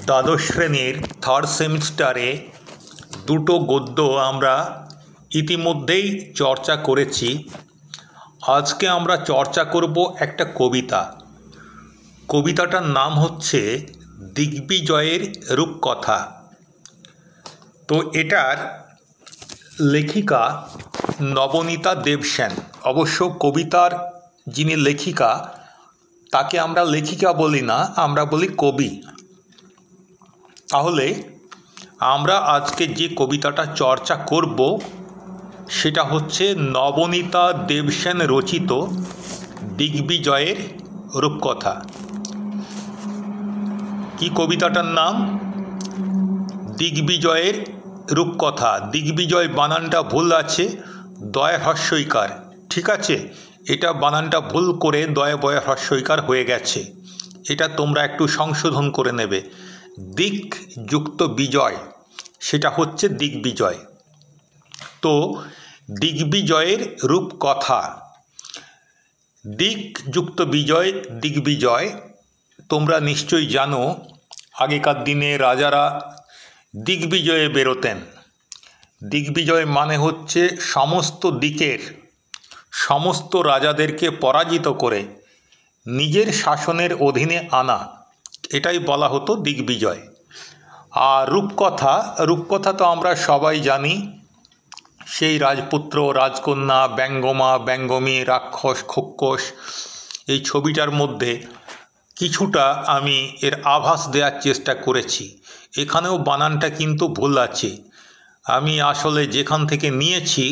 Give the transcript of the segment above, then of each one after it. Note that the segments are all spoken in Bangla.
দ্বাদশ শ্রেণীর থার্ড সেমিস্টারে দুটো গদ্য আমরা ইতিমধ্যেই চর্চা করেছি। আজকে আমরা চর্চা করব একটা কবিতা। কবিতাটার নাম হচ্ছে দিগ্বিজয়ের রূপকথা। তো এটার লেখিকা নবনীতা দেবসেন। অবশ্য কবিতার যিনি লেখিকা তাকে আমরা লেখিকা বলি না, আমরা বলি কবি। তাহলে আমরা আজকে যে কবিতাটা চর্চা করব সেটা হচ্ছে নবনীতা দেবসেন রচিত দিগ্বিজয়ের রূপকথা। কি কবিতাটার নাম? দিগ্বিজয়ের রূপকথা। দিগ্বিজয় বানানটা ভুল আছে, দয় হ্রস্বইকার, ঠিক আছে? এটা বানানটা ভুল করে দয় বয় হ্রস্বইকার হয়ে গেছে, এটা তোমরা একটু সংশোধন করে নেবে। দিক যুক্ত বিজয়, সেটা হচ্ছে দিগ্বিজয়। তো দিগ্বিজয়ের রূপকথা, দিক যুক্ত বিজয়, দিগ্বিজয়। তোমরা নিশ্চয়ই জানো আগেকার দিনে রাজারা দিগ্বিজয়ে বেরোতেন। দিগ্বিজয় মানে হচ্ছে সমস্ত দিকের সমস্ত রাজাদেরকে পরাজিত করে নিজের শাসনের অধীনে আনা, এটাই বলা হতো দিগ্বিজয়। আর রূপকথা, রূপকথা তো আমরা সবাই জানি, সেই রাজপুত্র রাজকন্যা, ব্যঙ্গমা ব্যঙ্গমী, রাক্ষস খোক্কস, এই ছবিটার মধ্যে কিছুটা আমি এর আভাস দেওয়ার চেষ্টা করেছি। এখানেও বানানটা কিন্তু ভুল আছে। আমি আসলে যেখান থেকে নিয়েছি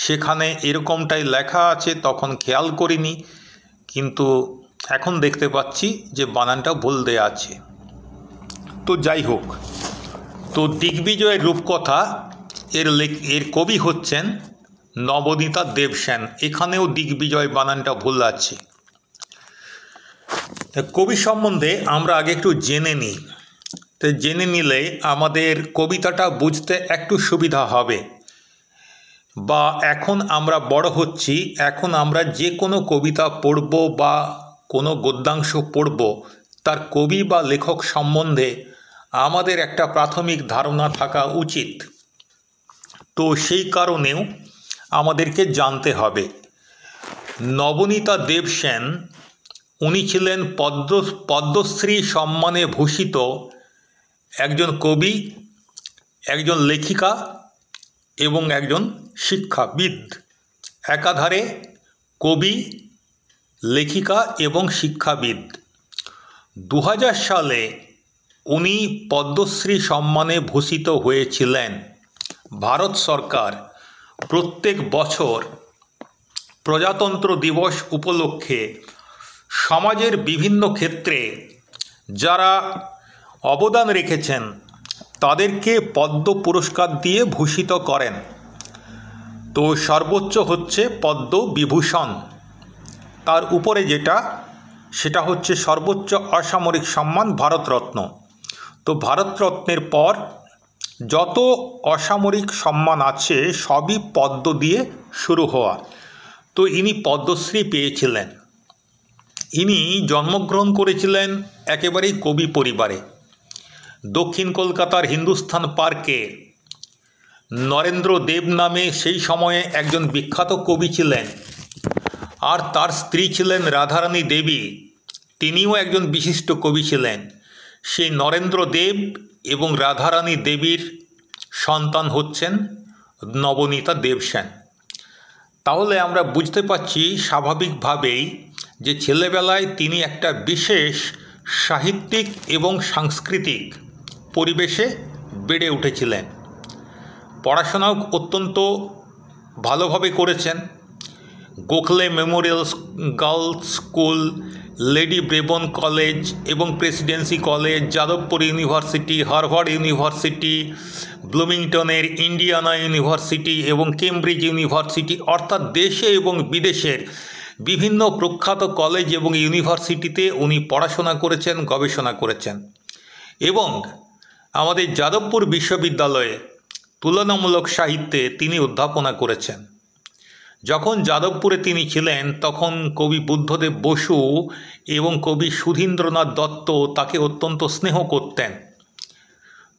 সেখানে এরকমটাই লেখা আছে, তখন খেয়াল করিনি, কিন্তু এখন দেখতে পাচ্ছি যে বানানটা ভুল দেয়া আছে। তো যাই হোক, তো দিগ্বিজয়ের রূপকথা এর কবি হচ্ছেন নবনীতা দেবসেন। এখানেও দিগ্বিজয় বানানটা ভুল আছে। কবি সম্বন্ধে আমরা আগে একটু জেনে নিই। তো জেনে নিলে আমাদের কবিতাটা বুঝতে একটু সুবিধা হবে। বা এখন আমরা বড় হচ্ছি, এখন আমরা যে কোনো কবিতা পড়ব বা কোনো গদ্যাংশ পড়ব, তার কবি বা লেখক সম্বন্ধে আমাদের একটা প্রাথমিক ধারণা থাকা উচিত। তো সেই কারণেও আমাদেরকে জানতে হবে। নবনীতা দেবসেন উনি ছিলেন পদ্মশ্রী সম্মানে ভূষিত একজন কবি, একজন লেখিকা এবং একজন শিক্ষাবিদ। একাধারে কবি, লেখিকা এবং শিক্ষাবিদ। 2000 সালে উনি পদ্মশ্রী সম্মানে ভূষিত হয়েছিলেন। ভারত সরকার প্রত্যেক বছর প্রজাতন্ত্র দিবস উপলক্ষে সমাজের বিভিন্ন ক্ষেত্রে যারা অবদান রেখেছেন তাদেরকে পদ্ম পুরস্কার দিয়ে ভূষিত করেন। তো সর্বোচ্চ হচ্ছে পদ্ম বিভূষণ, তার উপরে যেটা সেটা হচ্ছে সর্বোচ্চ অসামরিক সম্মান ভারতরত্ন। তো ভারতরত্নের পর যত অসামরিক সম্মান আছে সবই পদ্ম দিয়ে শুরু হওয়া। তো ইনি পদ্মশ্রী পেয়েছিলেন। ইনি জন্মগ্রহণ করেছিলেন একেবারেই কবি পরিবারে। দক্ষিণ কলকাতার হিন্দুস্থান পার্কে নরেন্দ্র দেব নামে সেই সময়ে একজন বিখ্যাত কবি ছিলেন, আর তার স্ত্রী ছিলেন রাধারানী দেবী, তিনিও একজন বিশিষ্ট কবি ছিলেন। সেই নরেন্দ্র দেব এবং রাধারানী দেবীর সন্তান হচ্ছেন নবনীতা দেবসেন। তাহলে আমরা বুঝতে পারছি স্বাভাবিকভাবেই যে ছেলেবেলায় তিনি একটা বিশেষ সাহিত্যিক এবং সাংস্কৃতিক পরিবেশে বেড়ে উঠেছিলেন। পড়াশোনাও অত্যন্ত ভালোভাবে করেছেন। Gokhale memorial girls school, lady Brabourne college এবং presidency college, Jadavpur university, Harvard university, ব্লুমিংটনের ইন্ডিয়ানা ইউনিভার্সিটি এবং কেমব্রিজ ইউনিভার্সিটি, অর্থাৎ দেশে এবং বিদেশের বিভিন্ন প্রখ্যাত কলেজ এবং ইউনিভার্সিটিতে উনি পড়াশোনা করেছেন, গবেষণা করেছেন। এবং আমাদের যাদবপুর বিশ্ববিদ্যালয়ে তুলনামূলক সাহিত্যে তিনি অধ্যাপনা করেছেন। যখন যাদবপুরে তিনি ছিলেন তখন কবি বুদ্ধদেব বসু এবং কবি সুধীন্দ্রনাথ দত্ত তাকে অত্যন্ত স্নেহ করতেন।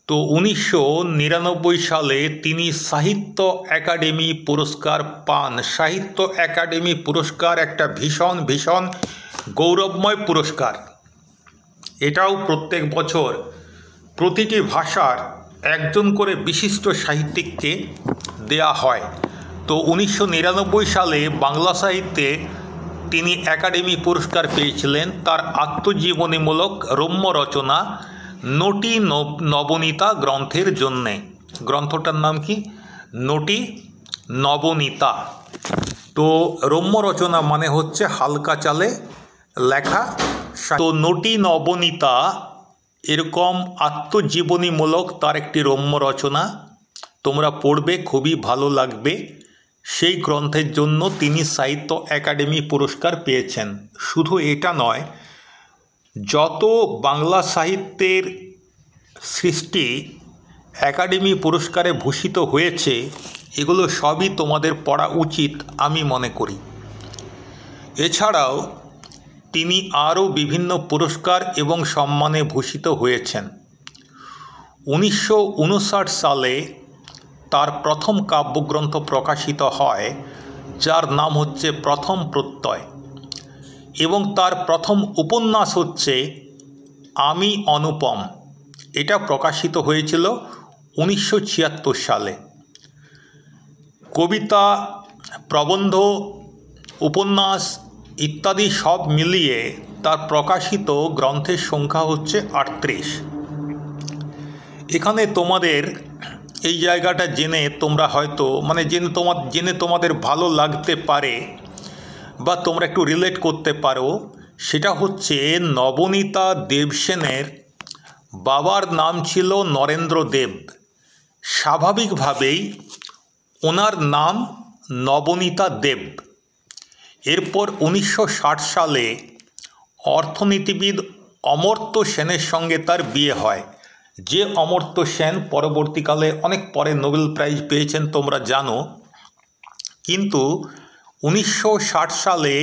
তো 1999 সালে তিনি সাহিত্য একাডেমি পুরস্কার পান। সাহিত্য একাডেমি পুরস্কার একটা ভীষণ ভীষণ গৌরবময় পুরস্কার। এটাও প্রত্যেক বছর প্রতিটি ভাষার একজন করে বিশিষ্ট সাহিত্যিককে দেয়া হয়। তো 1999 সালে বাংলা সাহিত্যে তিনি একাডেমি পুরস্কার পেয়েছিলেন তার আত্মজীবনীমূলক রম্য রচনা নটি নবনীতা গ্রন্থের জন্যে। গ্রন্থটার নাম কি? নটি নবনীতা। তো রম্য রচনা মানে হচ্ছে হালকা চালে লেখা। তো নটি নবনীতা এরকম আত্মজীবনীমূলক তার একটি রম্য রচনা, তোমরা পড়বে, খুবই ভালো লাগবে। সেই গ্রন্থের জন্য তিনি সাহিত্য একাডেমি পুরস্কার পেয়েছেন। শুধু এটা নয়, যত বাংলা সাহিত্যের সৃষ্টি একাডেমি পুরস্কারে ভূষিত হয়েছে এগুলো সবই তোমাদের পড়া উচিত আমি মনে করি। এছাড়াও তিনি আরও বিভিন্ন পুরস্কার এবং সম্মানে ভূষিত হয়েছেন। 1959 সালে তার প্রথম কাব্যগ্রন্থ প্রকাশিত হয় যার নাম হচ্ছে প্রথম প্রত্যয়, এবং তার প্রথম উপন্যাস হচ্ছে আমি অনুপম। এটা প্রকাশিত হয়েছিল 1976 সালে। কবিতা, প্রবন্ধ, উপন্যাস ইত্যাদি সব মিলিয়ে তার প্রকাশিত গ্রন্থের সংখ্যা হচ্ছে 38। এখানে তোমাদের এই জায়গাটা জেনে তোমরা হয়তো জেনে তোমাদের ভালো লাগতে পারে বা তোমরা একটু রিলেট করতে পারো। সেটা হচ্ছে নবনীতা দেবসেনের বাবার নাম ছিল নরেন্দ্র দেব। স্বাভাবিকভাবেই ওনার নাম নবনীতা দেব। এরপর 1960 সালে অর্থনীতিবিদ অমর্ত্য সেনের সঙ্গে তার বিয়ে হয়। যে অমর্ত্য সেন পরবর্তীকালে অনেক পরে নোবেল প্রাইজ পেয়েছেন তোমরা জানো। কিন্তু 1960 সালে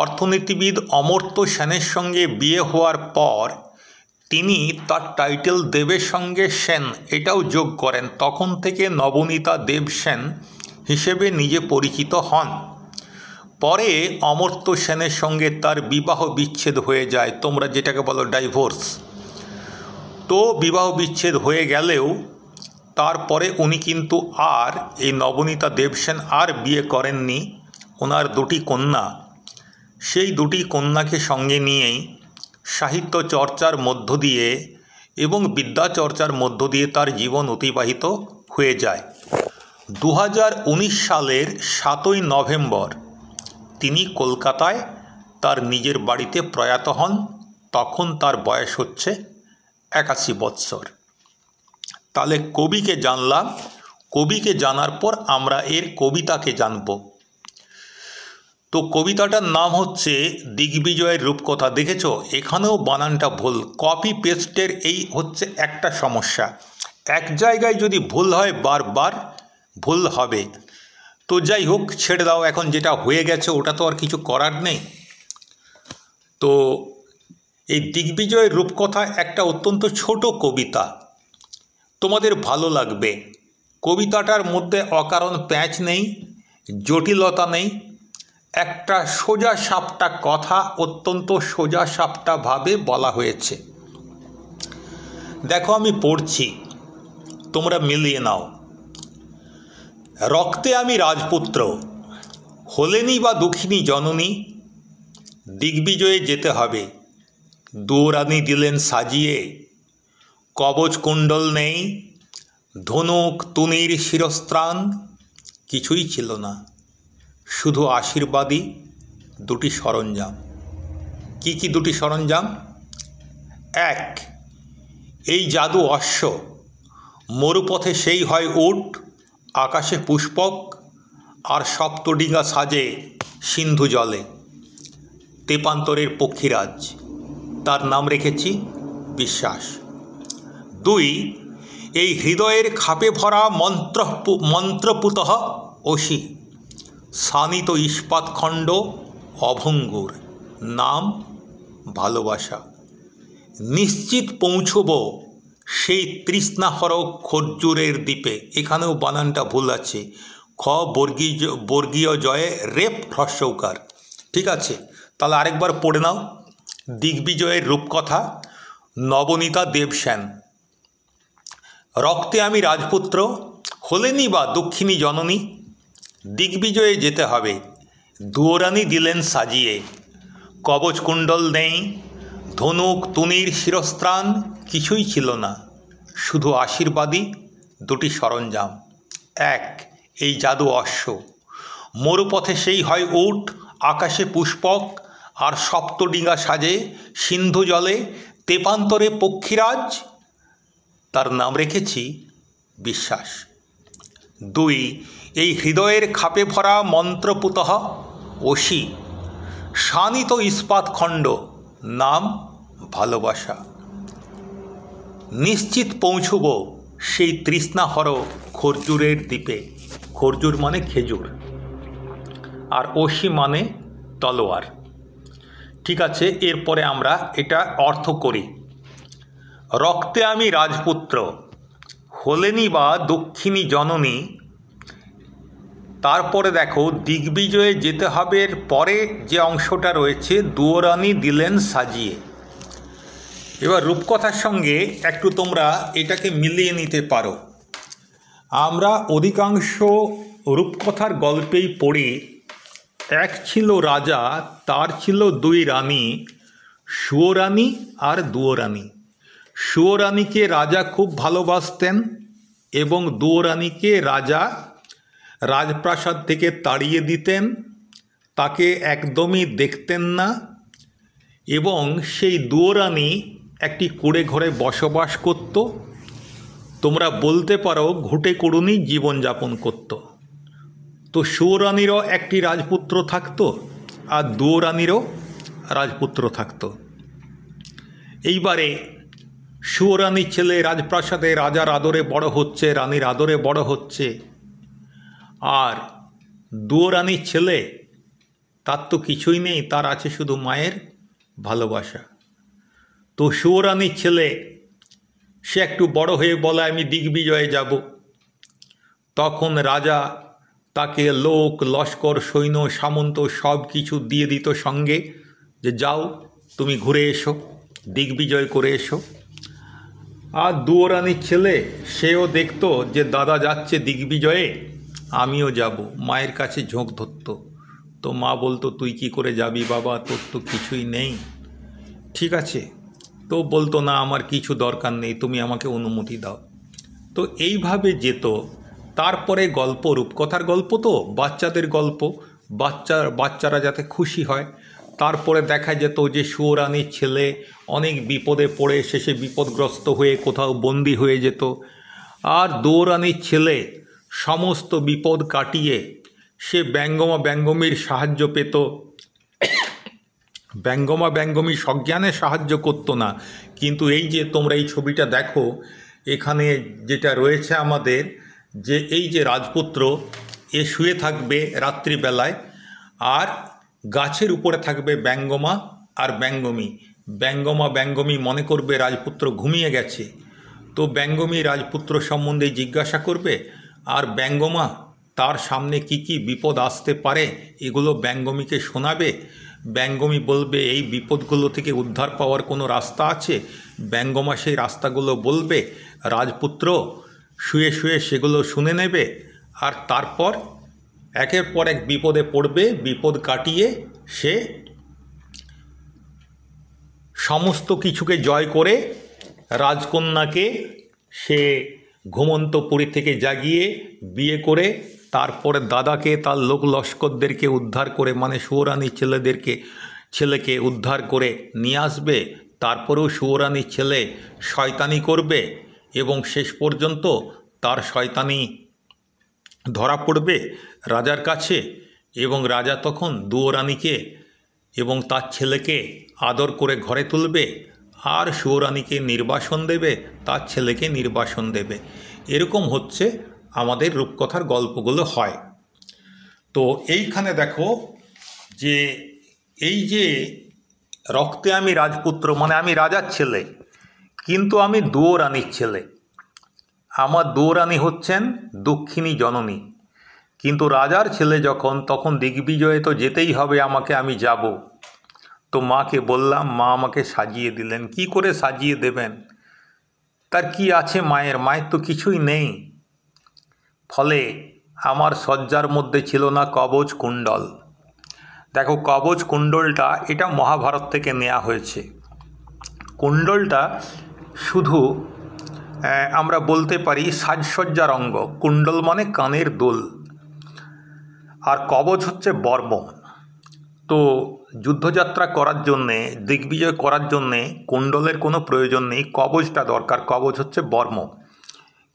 অর্থনীতিবিদ অমর্ত্য সেনের সঙ্গে বিয়ে হওয়ার পর তিনি তার টাইটেল দেবের সঙ্গে সেন এটাও যোগ করেন। তখন থেকে নবনীতা দেব সেন হিসেবে নিজে পরিচিত হন। পরে অমর্ত্য সেনের সঙ্গে তার বিবাহ বিচ্ছেদ হয়ে যায়, তোমরা যেটাকে বলো ডাইভোর্স। তো বিবাহ বিচ্ছেদ হয়ে গেলেও তারপরে উনি কিন্তু আর এই নবনীতা দেবসেন আর বিয়ে করেননি। ওনার দুটি কন্যা, সেই দুটি কন্যাকে সঙ্গে নিয়েই সাহিত্য চর্চার মধ্য দিয়ে এবং বিদ্যা চর্চার মধ্য দিয়ে তার জীবন অতিবাহিত হয়ে যায়। 2019 সালের 7ই নভেম্বর তিনি কলকাতায় তার নিজের বাড়িতে প্রয়াত হন। তখন তার বয়স হচ্ছে 81 বৎসর। তাহলে কবিকে জানলাম। কবিকে জানার পর আমরা এর কবিতাকে জানব। তো কবিতাটার নাম হচ্ছে দিগ্বিজয়ের রূপকথা। দেখেছো, এখানেও বানানটা ভুল। কপি পেস্টের এই হচ্ছে একটা সমস্যা। এক জায়গায় যদি ভুল হয় বারবার ভুল হবে। তো যাই হোক, ছেড়ে দাও, এখন যেটা হয়ে গেছে ওটা তো আর কিছু করার নেই। তো এই দিগ্বিজয়ের রূপকথা একটা অত্যন্ত ছোট কবিতা, তোমাদের ভালো লাগবে। কবিতাটার মধ্যে অকারণ প্যাঁচ নেই, জটিলতা নেই। একটা সোজা সাপটা কথা অত্যন্ত সোজা সাপটাভাবে বলা হয়েছে। দেখো, আমি পড়ছি, তোমরা মিলিয়ে নাও। রক্তে আমি রাজপুত্র, হলেনি বা দুঃখিনী জননী, দিগ্বিজয়ে যেতে হবে। দুরানি দিলেন সাজিয়ে, কবচ কুণ্ডল নেই, ধনুক তুনির শিরস্ত্রাণ কিছুই ছিল না, শুধু আশীর্বাদী দুটি সরঞ্জাম। কি কি দুটি সরঞ্জাম? এক, এই জাদু অশ্ব, মরুপথে সেই হয় উট, আকাশে পুষ্পক, আর সপ্তডিঙা সাজে সিন্ধু জলে। তেপান্তরের পক্ষীরাজ, তার নাম রেখেছি বিশ্বাস। দুই, এই হৃদয়ের খাপে ভরা মন্ত্রপুতঃ অসি, শানিত ইস্পাতখণ্ড অভঙ্গুর, নাম ভালোবাসা। নিশ্চিত পৌঁছব সেই তৃষ্ণাহর খরজুরের দ্বীপে, এখানেও বানানটা ভুল আছে, খ বর্গীয় জয়ে রেপ হ্রস্বকার। ঠিক আছে, তাহলে আরেকবার পড়ে নাও। দিগ্বিজয়ের রূপকথা, নবনীতা দেবসেন। রক্তে আমি রাজপুত্র, হলেনি বা দক্ষিণী জননী, দিগ্বিজয়ে যেতে হবে, দুয়োরানি দিলেন সাজিয়ে, কবচকুণ্ডল নেই, ধনুক তুনির শিরস্ত্রাণ কিছুই ছিল না, শুধু আশীর্বাদী দুটি সরঞ্জাম। এক, এই জাদু অশ্ব, মরুপথে সেই হয় উট, আকাশে পুষ্পক, আর সপ্তডিঙা সাজে সিন্ধু জলে, তেপান্তরে পক্ষীরাজ, তার নাম রেখেছি বিশ্বাস। দুই, এই হৃদয়ের খাপে ভরা মন্ত্রপুতঃ অসি, শানিত ইস্পাত খণ্ড, নাম ভালোবাসা। নিশ্চিত পৌঁছব সেই তৃষ্ণাহর খরজুরের দ্বীপে, খরজুর মানে খেজুর, আর অসি মানে তলোয়ার। ঠিক আছে, এরপরে আমরা এটা অর্থ করি। রক্তে আমি রাজপুত্র, হলেনি বা দক্ষিণী জননী, তারপরে দেখো দিগ্বিজয়ে যেতে হবে পরে যে অংশটা রয়েছে, দুয়োরানি দিলেন সাজিয়ে। এবার রূপকথার সঙ্গে একটু তোমরা এটাকে মিলিয়ে নিতে পারো। আমরা অধিকাংশ রূপকথার গল্পেই পড়ি, এক ছিল রাজা, তার ছিল দুই রানী, সুয়োরানী আর দুয়োরানী। সুয়োরানীকে রাজা খুব ভালোবাসতেন এবং দুয়োরানীকে রাজা রাজপ্রাসাদ থেকে তাড়িয়ে দিতেন, তাকে একদমই দেখতেন না, এবং সেই দুয়োরানী একটি কুঁড়ে ঘরে বসবাস করত। তোমরা বলতে পারো ঘুটে কুড়ুনি জীবনযাপন করত। তো সুয়োরানীরও একটি রাজপুত্র থাকতো আর দুয়োরানীরও রাজপুত্র থাকতো। এইবারে সুয়োরানীর ছেলে রাজপ্রাসাদে রাজার আদরে বড় হচ্ছে, রানীর আদরে বড় হচ্ছে, আর দুয়োরানীর ছেলে তার তো কিছুই নেই, তার আছে শুধু মায়ের ভালোবাসা। তো সুয়োরানীর ছেলে সে একটু বড় হয়ে বলে আমি দিগ্বিজয়ে যাব। তখন রাজা তাকে লোক, লস্কর, সৈন্য, সামন্ত সব কিছু দিয়ে দিত সঙ্গে, যে যাও তুমি ঘুরে এসো, দিগ্বিজয় করে এসো। আর দুয়োরানীর ছেলে সেও দেখতো যে দাদা যাচ্ছে দিগ্বিজয়ে, আমিও যাব, মায়ের কাছে ঝোঁক ধরত। তো মা বলতো তুই কি করে যাবি বাবা, তোর তো কিছুই নেই। ঠিক আছে, তো বলতো না আমার কিছু দরকার নেই, তুমি আমাকে অনুমতি দাও। তো এইভাবে যেত। তারপরে গল্প, রূপকথার গল্প তো বাচ্চাদের গল্প, বাচ্চারা যাতে খুশি হয়। তারপরে দেখা যেত যে সুয়োরানীর ছেলে অনেক বিপদে পড়ে শেষে বিপদগ্রস্ত হয়ে কোথাও বন্দি হয়ে যেত, আর দুয়োরানীর ছেলে সমস্ত বিপদ কাটিয়ে সে ব্যঙ্গমা ব্যঙ্গমীর সাহায্য পেত। ব্যঙ্গমা ব্যঙ্গমী সজ্ঞানে সাহায্য করতো না, কিন্তু এই যে তোমরা এই ছবিটা দেখো, এখানে যেটা রয়েছে আমাদের, যে এই যে রাজপুত্র এ শুয়ে থাকবে রাত্রিবেলায়, আর গাছের উপরে থাকবে ব্যঙ্গমা আর ব্যঙ্গমী। ব্যঙ্গমা ব্যঙ্গমী মনে করবে রাজপুত্র ঘুমিয়ে গেছে, তো ব্যঙ্গমী রাজপুত্র সম্বন্ধে জিজ্ঞাসা করবে, আর ব্যঙ্গমা তার সামনে কি কি বিপদ আসতে পারে এগুলো ব্যঙ্গমীকে শোনাবে। ব্যঙ্গমী বলবে এই বিপদগুলো থেকে উদ্ধার পাওয়ার কোনো রাস্তা আছে, ব্যঙ্গমা সেই রাস্তাগুলো বলবে, রাজপুত্র শুয়ে শুয়ে সেগুলো শুনে নেবে, আর তারপর একের পর এক বিপদে পড়বে, বিপদ কাটিয়ে সে সমস্ত কিছুকে জয় করে রাজকন্যাকে সে ঘুমন্তপুরী থেকে জাগিয়ে বিয়ে করে, তারপরে দাদাকে তার লোক লস্করদেরকে উদ্ধার করে, মানে সুয়োরানীর ছেলেকে উদ্ধার করে নিয়ে আসবে। তারপরেও সুয়োরানীর ছেলে শয়তানি করবে এবং শেষ পর্যন্ত তার শয়তানি ধরা পড়বে রাজার কাছে, এবং রাজা তখন দুয়োরানীকে এবং তার ছেলেকে আদর করে ঘরে তুলবে, আর সুয়োরানীকে নির্বাসন দেবে, তার ছেলেকে নির্বাসন দেবে। এরকম হচ্ছে আমাদের রূপকথার গল্পগুলো হয়। তো এইখানে দেখো যে এই যে রক্তে আমি রাজপুত্র, মানে আমি রাজার ছেলে, কিন্তু আমি দুয়োরানির ছেলে, আমার দুয়োরানি হচ্ছেন দক্ষিণী জননী। কিন্তু রাজার ছেলে যখন, তখন দিগ্বিজয়ে তো যেতেই হবে আমাকে, আমি যাব। তো মাকে বললাম, মা আমাকে সাজিয়ে দিলেন। কি করে সাজিয়ে দেবেন? তার কি আছে মায়ের তো কিছুই নেই। ফলে আমার সজ্জার মধ্যে ছিল না কবচ কুণ্ডল। দেখো, কবচ কুণ্ডলটা এটা মহাভারত থেকে নেওয়া হয়েছে। কুণ্ডলটা শুধু আমরা বলতে পারি সাজসজ্জার অঙ্গ। কুণ্ডল মানে কানের দোল, আর কবচ হচ্ছে বর্ম। তো যুদ্ধযাত্রা করার জন্যে, দিগ্বিজয় করার জন্যে কুণ্ডলের কোনো প্রয়োজন নেই, কবচটা দরকার। কবচ হচ্ছে বর্ম।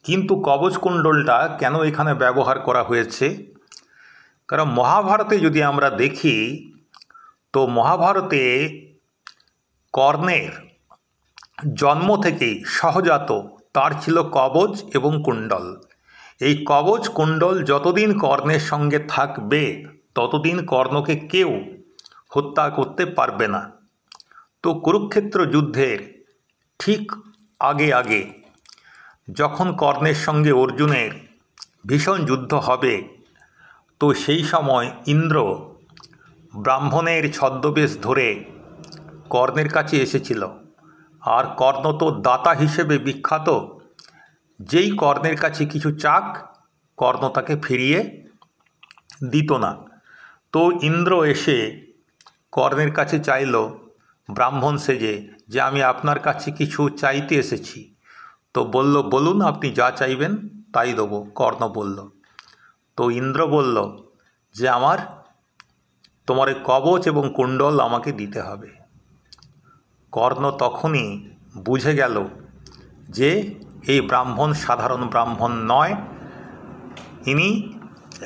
কিন্তু কবচ কুণ্ডলটা কেন এখানে ব্যবহার করা হয়েছে? কারণ মহাভারতে যদি আমরা দেখি, তো মহাভারতে কর্ণের জন্ম থেকেই সহজাত তার ছিল কবচ এবং কুণ্ডল। এই কবচ কুণ্ডল যতদিন কর্ণের সঙ্গে থাকবে ততদিন কর্ণকে কেউ হত্যা করতে পারবে না। তো কুরুক্ষেত্র যুদ্ধের ঠিক আগে আগে যখন কর্ণের সঙ্গে অর্জুনের ভীষণ যুদ্ধ হবে, তো সেই সময় ইন্দ্র ব্রাহ্মণের ছদ্মবেশ ধরে কর্ণের কাছে এসেছিল। আর কর্ণ তো দাতা হিসেবে বিখ্যাত। যেই কর্ণের কাছে কিছু চাক, কর্ণ তাকে ফিরিয়ে দিত না। তো ইন্দ্র এসে কর্ণের কাছে চাইল ব্রাহ্মণ সেজে, যে আমি আপনার কাছে কিছু চাইতে এসেছি। তো বলল, বলুন আপনি যা চাইবেন তাই দেবো। কর্ণ বলল। তো ইন্দ্র বলল যে তোমার এই কবচ এবং কুণ্ডল আমাকে দিতে হবে। কর্ণ তখনই বুঝে গেল যে এই ব্রাহ্মণ সাধারণ ব্রাহ্মণ নয়, ইনি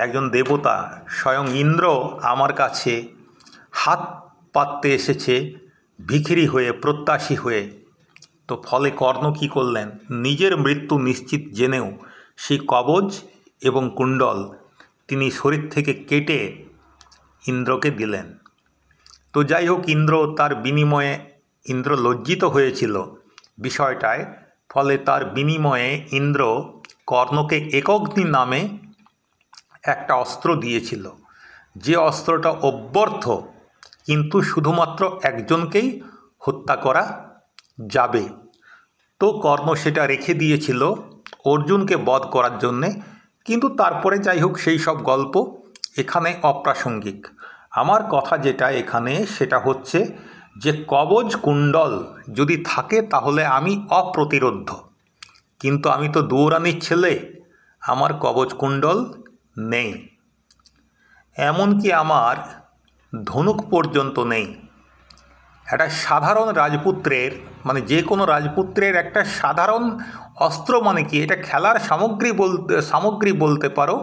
একজন দেবতা। স্বয়ং ইন্দ্র আমার কাছে হাত পাততে এসেছে, ভিখিরি হয়ে, প্রত্যাশী হয়ে। তো ফলে কর্ণ কী করলেন? নিজের মৃত্যু নিশ্চিত জেনেও সেই কবচ এবং কুণ্ডল তিনি শরীর থেকে কেটে ইন্দ্রকে দিলেন। তো যাই হোক, ইন্দ্র তার বিনিময়ে, ইন্দ্র লজ্জিত হয়েছিল বিষয়টায়। ফলে তার বিনিময়ে ইন্দ্র কর্ণকে একগ্নি নামে একটা অস্ত্র দিয়েছিল, যে অস্ত্রটা অব্যর্থ, কিন্তু শুধুমাত্র একজনকেই হত্যা করা যাবে। তো কর্ণ সেটা রেখে দিয়েছিল অর্জুনকে বধ করার জন্যে। কিন্তু তারপরে যাই হোক, সেই সব গল্প এখানে অপ্রাসঙ্গিক। আমার কথা যেটা এখানে, সেটা হচ্ছে যে কবচ কুণ্ডল যদি থাকে তাহলে আমি অপ্রতিরোধ্য। কিন্তু আমি তো দুয়োরানির ছেলে, আমার কবচ কুণ্ডল নেই। এমনকি আমার ধনুক পর্যন্ত নেই। একটা সাধারণ রাজপুত্রের, মানে যে কোনো রাজপুত্রের একটা সাধারণ অস্ত্র মানে কি, এটা খেলার সামগ্রী বলতে পারো,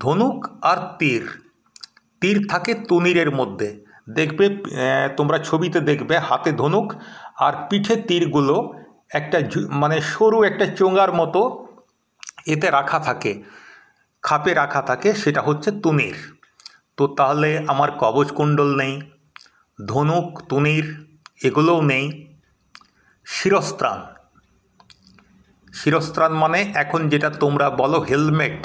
ধনুক আর তীর। তীর থাকে তুনীরের মধ্যে। দেখবে তোমরা ছবিতে দেখবে, হাতে ধনুক আর পিঠে তীরগুলো একটা মানে সরু একটা চোঙার মতো এতে রাখা থাকে, খাপে রাখা থাকে, সেটা হচ্ছে তুনীর। তো তাহলে আমার কবচ কুণ্ডল নেই, ধনুক তুনীর এগুলোও নেই। শিরস্ত্রাণ, শিরস্ত্রাণ মানে এখন যেটা তোমরা বলো হেলমেট।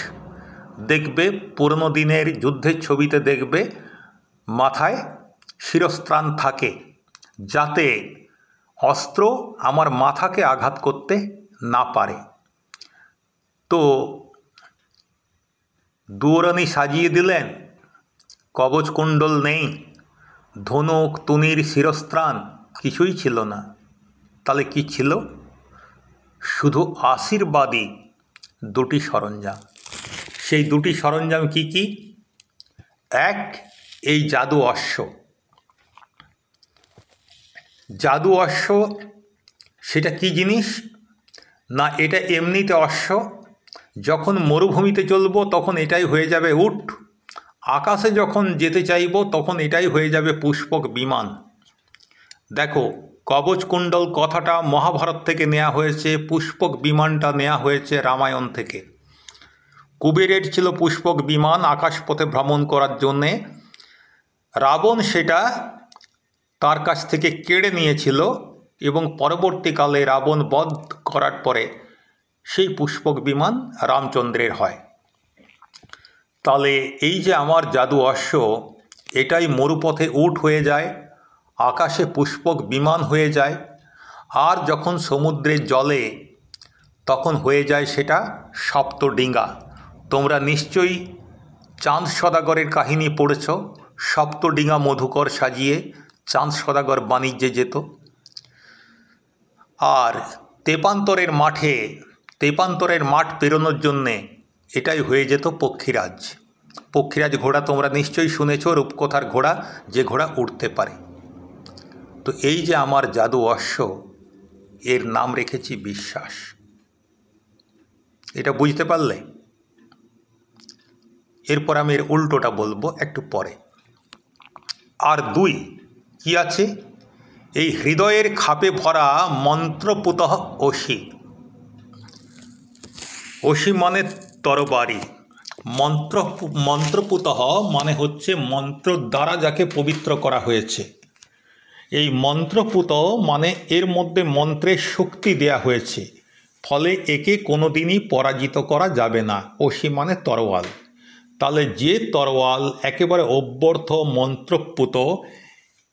দেখবে পুরনো দিনের যুদ্ধের ছবিতে দেখবে মাথায় শিরস্ত্রাণ থাকে, যাতে অস্ত্র আমার মাথাকে আঘাত করতে না পারে। তো দুয়োরানি সাজিয়ে দিলেন, কবচ কুণ্ডল নেই, ধনুক তুনীর শিরস্ত্রাণ কিছুই ছিল না। তাহলে কি ছিল? শুধু আশীর্বাদী দুটি সরঞ্জাম। সেই দুটি সরঞ্জাম কি কি? এক, এই জাদু অশ্ব। জাদু অশ্ব সেটা কি জিনিস না, এটা এমনিতে অশ্ব, যখন মরুভূমিতে চলবো তখন এটাই হয়ে যাবে উট, আকাশে যখন যেতে চাইব তখন এটাই হয়ে যাবে পুষ্পক বিমান। দেখো, কবচ কুণ্ডল কথাটা মহাভারত থেকে নেওয়া হয়েছে, পুষ্পক বিমানটা নেওয়া হয়েছে রামায়ণ থেকে। কুবেরের ছিল পুষ্পক বিমান আকাশপথে ভ্রমণ করার জন্যে। রাবণ সেটা তার কাছ থেকে কেড়ে নিয়েছিল এবং পরবর্তীকালে রাবণ বধ করার পরে সেই পুষ্পক বিমান রামচন্দ্রের হয়। তাহলে এই যে আমার জাদু অশ্ব, এটাই মরুপথে উট হয়ে যায়, আকাশে পুষ্পক বিমান হয়ে যায়, আর যখন সমুদ্রের জলে তখন হয়ে যায় সেটা সপ্তডিঙ্গা। তোমরা নিশ্চয়ই চাঁদ সদাগরের কাহিনী পড়েছ। সপ্তডিঙ্গা মধুকর সাজিয়ে চাঁদ সদাগর বাণিজ্যে যেত। আর তেপান্তরের মাঠ পেরোনোর জন্যে এটাই হয়ে যেত পক্ষীরাজ। পক্ষীরাজ ঘোড়া তোমরা নিশ্চয়ই শুনেছ, রূপকথার ঘোড়া, যে ঘোড়া উঠতে পারে। তো এই যে আমার জাদু অশ্ব, এর নাম রেখেছি বিশ্বাস। এটা বুঝতে পারলে? এরপর আমি এর উল্টোটা বলবো একটু পরে। আর 2 কি আছে? এই হৃদয়ের খাপে ভরা মন্ত্রপুতঃ অসি। অসি মানে তরবারি, মন্ত্রপুতঃ মানে হচ্ছে মন্ত্র দ্বারা যাকে পবিত্র করা হয়েছে। এই মন্ত্রপুত মানে এর মধ্যে মন্ত্রের শক্তি দেয়া হয়েছে, ফলে একে কোনোদিনই পরাজিত করা যাবে না। অসি মানে তরোয়াল। তাহলে যে তরোয়াল একেবারে অব্যর্থ মন্ত্রপুত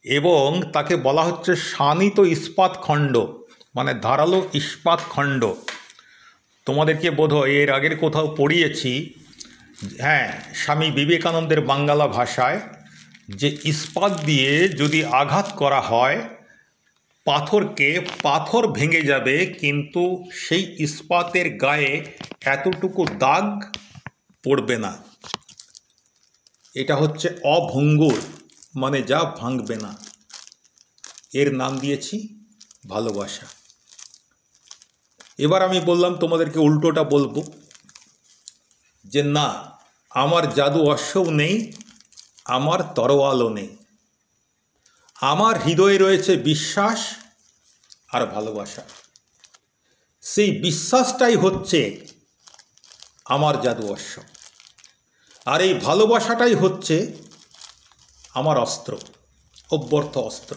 এবং তাকে বলা হচ্ছে শানিত ইস্পাত খণ্ড, মানে ধারালো ইস্পাত খণ্ড। তোমাদেরকে বোধহয় এর আগের কোথাও পড়িয়েছি, হ্যাঁ, স্বামী বিবেকানন্দের বাংলা ভাষায়, যে ইস্পাত দিয়ে যদি আঘাত করা হয় পাথর ভেঙে যাবে, কিন্তু সেই ইস্পাতের গায়ে এতটুকু দাগ পড়বে না। এটা হচ্ছে অভঙ্গুর, মানে যা ভাঙবে না। এর নাম দিয়েছি ভালোবাসা। এবার আমি বললাম তোমাদেরকে উল্টোটা বলবো, যে না, আমার জাদু অশ্বও নেই, আমার তরোয়ালও নেই। আমার হৃদয়ে রয়েছে বিশ্বাস আর ভালোবাসা। সেই বিশ্বাসটাই হচ্ছে আমার জাদু অশ্ব, আর এই ভালোবাসাটাই হচ্ছে আমার অস্ত্র, অব্যর্থ অস্ত্র।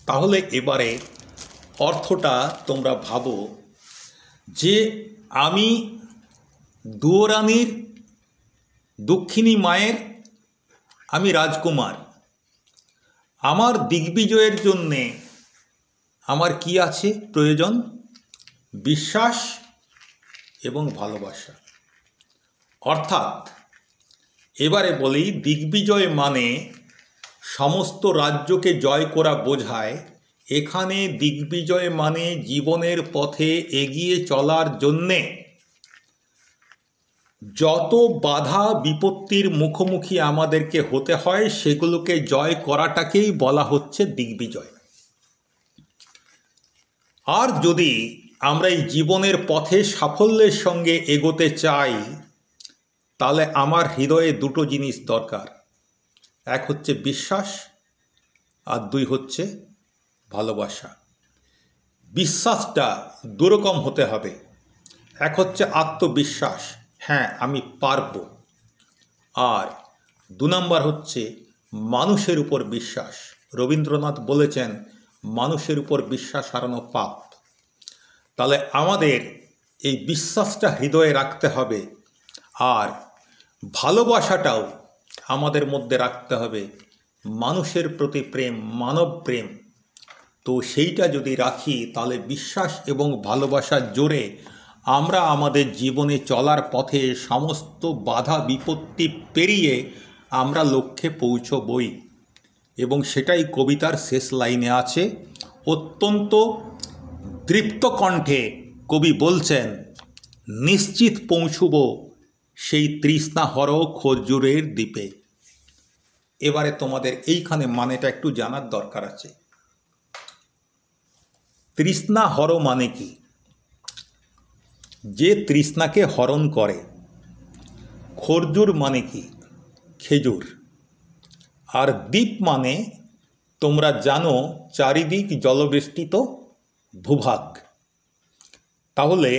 তাহলে এবারে অর্থটা তোমরা ভাবো, যে আমি দুয়োরানীর, দক্ষিণী মায়ের আমি রাজকুমার। আমার দিগ্বিজয়ের জন্যে আমার কি আছে প্রয়োজন? বিশ্বাস এবং ভালোবাসা। অর্থাৎ এবারে বলি, দিগ্বিজয় মানে সমস্ত রাজ্যকে জয় করা বোঝায়। এখানে দিগ্বিজয় মানে জীবনের পথে এগিয়ে চলার জন্যে যত বাধা বিপত্তির মুখোমুখি আমাদেরকে হতে হয়, সেগুলোকে জয় করাটাকেই বলা হচ্ছে দিগ্বিজয়। আর যদি আমরা এই জীবনের পথে সাফল্যের সঙ্গে এগোতে চাই, তাহলে আমার হৃদয়ে 2টো জিনিস দরকার। এক হচ্ছে বিশ্বাস, আর 2 হচ্ছে ভালোবাসা। বিশ্বাসটা দুরকম হতে হবে। এক হচ্ছে আত্মবিশ্বাস, হ্যাঁ আমি পারবো। আর 2 নম্বর হচ্ছে মানুষের উপর বিশ্বাস। রবীন্দ্রনাথ বলেছেন, মানুষের উপর বিশ্বাস হারানো পাপ। তাহলে আমাদের এই বিশ্বাসটা হৃদয়ে রাখতে হবে, আর ভালোবাসাটাও আমাদের মধ্যে রাখতে হবে, মানুষের প্রতি প্রেম, মানব প্রেম। তো সেইটা যদি রাখি, তাহলে বিশ্বাস এবং ভালোবাসার জোরে আমরা আমাদের জীবনে চলার পথে সমস্ত বাধা বিপত্তি পেরিয়ে আমরা লক্ষ্যে পৌঁছবই। এবং সেটাই কবিতার শেষ লাইনে আছে। অত্যন্ত দৃপ্ত কণ্ঠে কবি বলছেন, নিশ্চিত পৌঁছব সেই তৃষ্ণাহর খজুরের দ্বীপে। এবারে তোমাদের এইখানে মানেটা একটু জানার দরকার আছে। তৃষ্ণাহর মানে কি? যে তৃষ্ণাকে হরণ করে। খরজুর মানে কি? খেজুর। আর দ্বীপ মানে তোমরা জানো চারিদিক জলবেষ্টিত ভূভাগ। তাহলে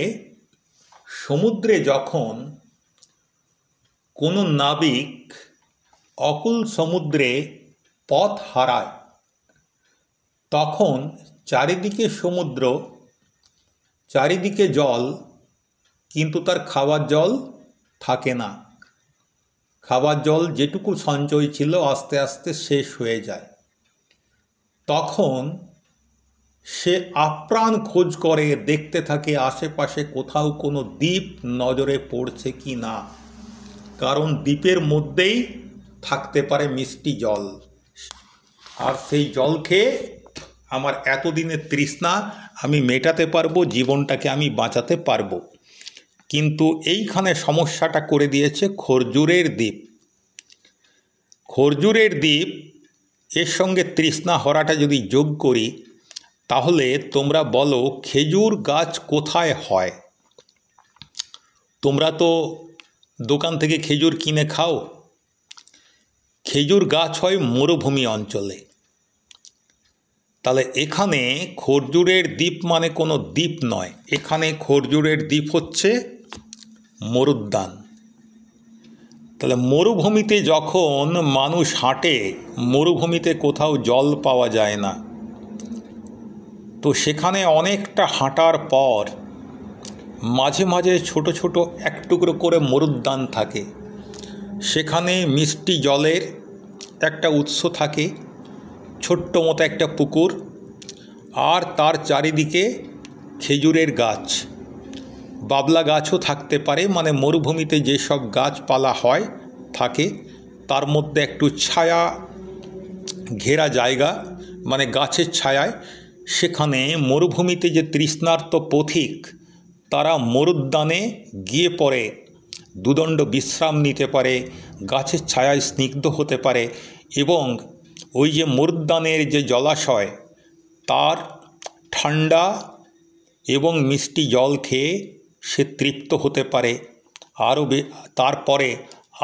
সমুদ্রে যখন কোনো নাবিক অকুল সমুদ্রে পথ হারায়, তখন চারিদিকে সমুদ্র, চারিদিকে জল, কিন্তু তার খাবার জল থাকে না। খাবার জল যেটুকু সঞ্চয় ছিল আস্তে আস্তে শেষ হয়ে যায়। তখন সে আপ্রাণ খোঁজ করে, দেখতে থাকে আশেপাশে কোথাও কোনো দ্বীপ নজরে পড়ছে কি না, কারণ দ্বীপের মধ্যেই থাকতে পারে মিষ্টি জল। আর সেই জল খেয়ে আমার এতদিনের তৃষ্ণা আমি মেটাতে পারবো, জীবনটাকে আমি বাঁচাতে পারবো। কিন্তু এইখানে সমস্যাটা করে দিয়েছে খরজুরের দ্বীপ। খরজুরের দ্বীপ এর সঙ্গে তৃষ্ণা হরাটা যদি যোগ করি, তাহলে তোমরা বলো খেজুর গাছ কোথায় হয়? তোমরা তো দোকান থেকে খেজুর কিনে খাও। খেজুর গাছ হয় মরুভূমি অঞ্চলে। তাহলে এখানে খরজুরের দ্বীপ মানে কোনো দ্বীপ নয়, এখানে খরজুরের দ্বীপ হচ্ছে মরুদ্যান। তাহলে মরুভূমিতে যখন মানুষ হাঁটে, মরুভূমিতে কোথাও জল পাওয়া যায় না, তো সেখানে অনেকটা হাঁটার পর মাঝে মাঝে ছোট ছোট এক টুকরো করে মরুদ্যান থাকে। সেখানে মিষ্টি জলের একটা উৎস থাকে, ছোট্ট মতো একটা পুকুর, আর তার চারিদিকে খেজুরের গাছ, বাবলা গাছও থাকতে পারে। মানে মরুভূমিতে যেসব গাছপালা হয় থাকে, তার মধ্যে একটু ছায়া ঘেরা জায়গা, মানে গাছের ছায়ায় সেখানে মরুভূমিতে যে তৃষ্ণার্ত পথিক, তারা মরুদ্যানে গিয়ে পড়ে দুদণ্ড বিশ্রাম নিতে পারে, গাছের ছায়ায় স্নিগ্ধ হতে পারে, এবং ওই যে মরুদ্যানের যে জলাশয়, তার ঠান্ডা এবং মিষ্টি জল খেয়ে সে তৃপ্ত হতে পারে, আরও তারপরে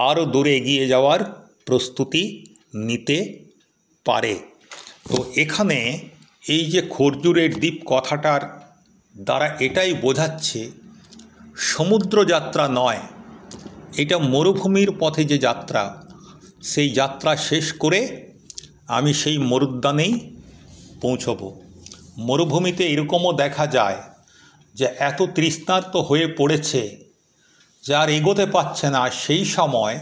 আরও দূরে এগিয়ে যাওয়ার প্রস্তুতি নিতে পারে। তো এখানে এই যে খরজুরের দ্বীপ কথাটার দ্বারা এটাই বোঝাচ্ছে সমুদ্র যাত্রা নয়, এটা মরুভূমির পথে যে যাত্রা, সেই যাত্রা শেষ করে আমি সেই মরুদ্যানেই পৌঁছব। মরুভূমিতে এরকমও দেখা যায় যে এত তৃষ্ণার্ত হয়ে পড়েছে যে আর এগোতে পারছে না, সেই সময়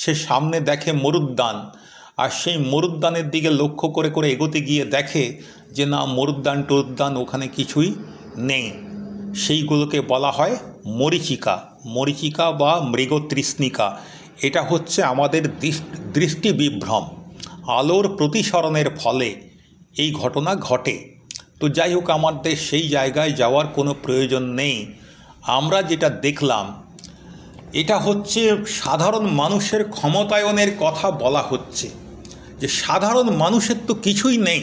সে সামনে দেখে মরুদ্যান, আর সেই মরুদ্যানের দিকে লক্ষ্য করে করে এগোতে গিয়ে দেখে যে না, মরুদ্যান টরুদ্যান ওখানে কিছুই নেই। সেইগুলোকে বলা হয় মরীচিকা, মরীচিকা বা মৃগতৃষ্ণিকা। এটা হচ্ছে আমাদের দৃষ্টি বিভ্রম, আলোর প্রতিসরণের ফলে এই ঘটনা ঘটে। তো যাই হোক, আমাদের সেই জায়গায় যাওয়ার কোনো প্রয়োজন নেই। আমরা যেটা দেখলাম, এটা হচ্ছে সাধারণ মানুষের ক্ষমতায়নের কথা বলা হচ্ছে, যে সাধারণ মানুষের তো কিছুই নেই,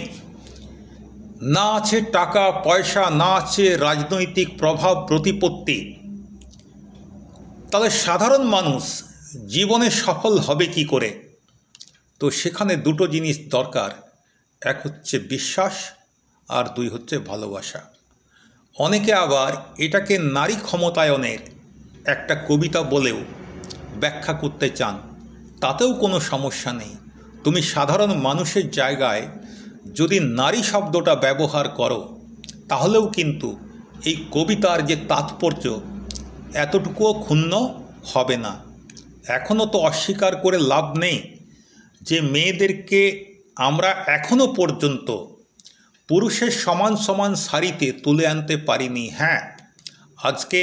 না আছে টাকা পয়সা, না আছে রাজনৈতিক প্রভাব প্রতিপত্তি। তাহলে সাধারণ মানুষ জীবনে সফল হবে কি করে? তো সেখানে দুটো জিনিস দরকার, এক হচ্ছে বিশ্বাস, আর দুই হচ্ছে ভালোবাসা। অনেকে আবার এটাকে নারী ক্ষমতায়নের একটা কবিতা বলেও ব্যাখ্যা করতে চান, তাতেও কোনো সমস্যা নেই। তুমি সাধারণ মানুষের জায়গায় যদি নারী শব্দটা ব্যবহার করো, তাহলেও কিন্তু এই কবিতার যে তাৎপর্য এতটুকুও ক্ষুণ্ণ হবে না। এখনও তো অস্বীকার করে লাভ নেই যে মেয়েদেরকে আমরা এখনও পর্যন্ত পুরুষের সমান সমান সারিতে তুলে আনতে পারিনি। হ্যাঁ, আজকে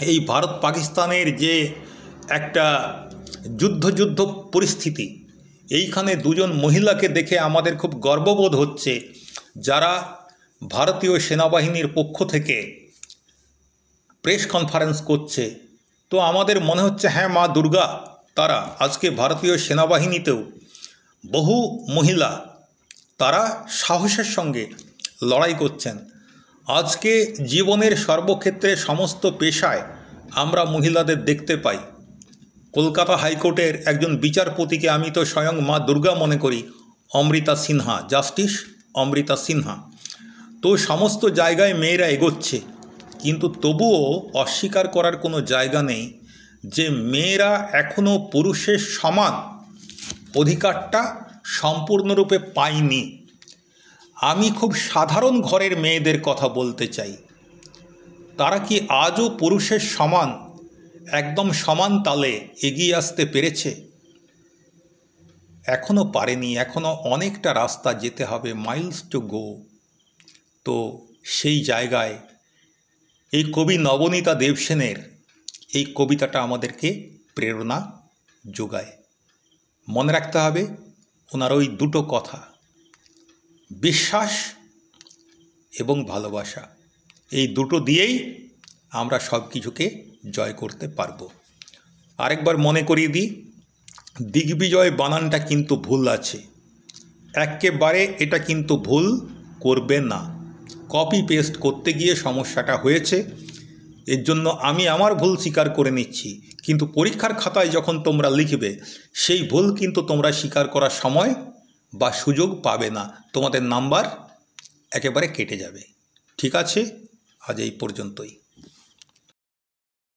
এই ভারত পাকিস্তানের যে একটা যুদ্ধ পরিস্থিতি, এইখানে দুজন মহিলাকে দেখে আমাদের খুব গর্ববোধ হচ্ছে, যারা ভারতীয় সেনাবাহিনীর পক্ষ থেকে প্রেস কনফারেন্স করছে। তো আমাদের মনে হচ্ছে হ্যাঁ, মা দুর্গা তারা আজকে ভারতীয় সেনাবাহিনীতেও বহু মহিলা তারা সাহসের সঙ্গে লড়াই করছেন। আজকে জীবনের সর্বক্ষেত্রে সমস্ত পেশায় আমরা মহিলাদের দেখতে পাই। কলকাতা হাইকোর্টের একজন বিচারপতিকে আমি তো স্বয়ং মা দুর্গা মনে করি, অমৃতা সিনহা, জাস্টিস অমৃতা সিনহা। তো সমস্ত জায়গায় মেয়েরা এগোচ্ছে, কিন্তু তবুও অস্বীকার করার কোনো জায়গা নেই যে মেয়েরা এখনও পুরুষের সমান অধিকারটা সম্পূর্ণরূপে পায়নি। আমি খুব সাধারণ ঘরের মেয়েদের কথা বলতে চাই। তারা কি আজও পুরুষের সমান, একদম সমান তালে এগিয়ে আসতে পেরেছে? এখনও পারেনি, এখনও অনেকটা রাস্তা যেতে হবে, মাইলস টু গো। তো সেই জায়গায় এই কবি নবনীতা দেবসেনের এই কবিতাটা আমাদেরকে প্রেরণা যোগায়। মনে রাখতে হবে ওনার ওই দুটো কথা, বিশ্বাস এবং ভালোবাসা, এই দুটো দিয়েই আমরা সব কিছুকে জয় করতে পারবো। আরেকবার মনে করিয়ে দিই, দিগ্বিজয় বানানটা কিন্তু ভুল আছে, একেবারে এটা কিন্তু ভুল করবে না। কপি পেস্ট করতে গিয়ে সমস্যাটা হয়েছে, এর জন্য আমি আমার ভুল স্বীকার করে নিচ্ছি। কিন্তু পরীক্ষার খাতায় যখন তোমরা লিখবে, সেই ভুল কিন্তু তোমরা স্বীকার করার সময় বা সুযোগ পাবে না, তোমাদের নাম্বার একেবারে কেটে যাবে। ঠিক আছে, আজ এই পর্যন্তই।